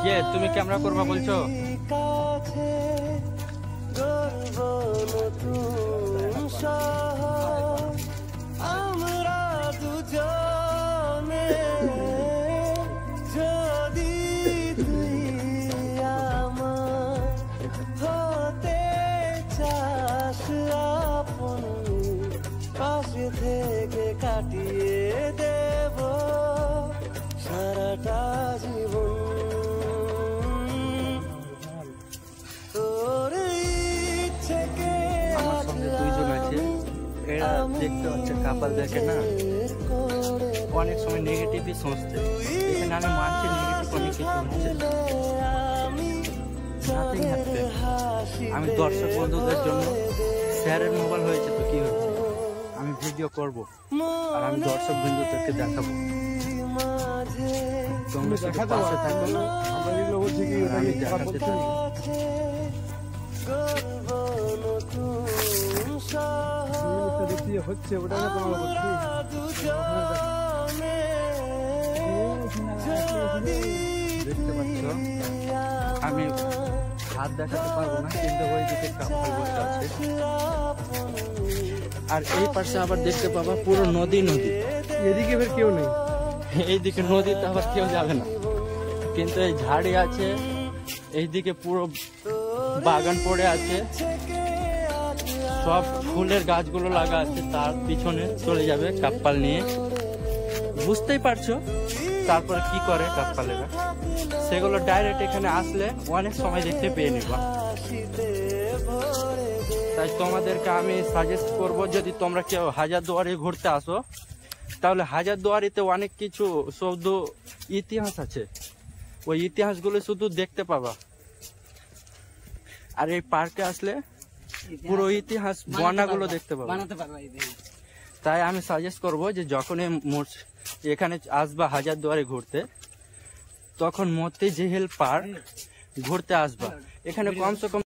কে তুমি ক্যামেরা করবা বলছো? আমরা দুজনে যদি তুই আমার হতে চাস আপন, পাশে থেকে কাটিয়ে দেব সারাটা জীবন। তোর ইচ্ছেকে আমার সঙ্গে দুইজন আছে, এরা দেখতে হচ্ছে কাপাল দেখে না, অনেক সময় নেগেটিভই সোচতে। এখানে আমি মানছি নেগেটিভ অনেক কিছু হচ্ছে, নাথিং হ্যাপেন। আমি দর্শক বন্ধুদের জন্য, স্যারের মোবাইল হয়েছে তো কি হয়েছে, আমি ভিডিও করব আর আমি দর্শক বন্ধুদেরকে দেখাবো। তোমরা শুধু পাশে থাকো, আমি দেখাতে থাকি। হচ্ছে ওটা দেখতে পাচ্ছ আমি হাত দেখাতে পারবো না, কিন্তু ওই দিকে কাপাল বসে আছে। আর এই পাশে আবার দেখতে পাবা পুরো নদী নদী, এদিকে এবার কেউ নেই, এইদিকে নদীতে আবার কেউ যাবে না, কিন্তু এই ঝাড়ি আছে, এইদিকে পুরো বাগান পড়ে আছে, সব ফুলের গাছগুলো লাগা আছে, তার পিছনে চলে যাবে কাপ্পাল নিয়ে। বুঝতেই পারছো তারপরে কি করে কাপ্পালেরা, সেগুলো ডাইরেক্ট এখানে আসলে অনেক সময় দেখতে পেয়ে নিবা। তাই তোমাদেরকে আমি সাজেস্ট করব, যদি তোমরা কেউ হাজারদুয়ারি ঘুরতে আসো, তাহলে হাজারদুয়ারিতে অনেক কিছু শুধু ইতিহাস আছে, ওই ইতিহাসগুলো শুধু দেখতে পাবা। আর এই পার্কে আসলে পুরো ইতিহাস বর্ণাগুলো দেখতে পাবো। তাই আমি সাজেস্ট করব যে যখন এখানে আসবা হাজারদুয়ারি ঘুরতে, তখন মতিঝিল পার্ক ঘুরতে আসবা। এখানে কমসে কম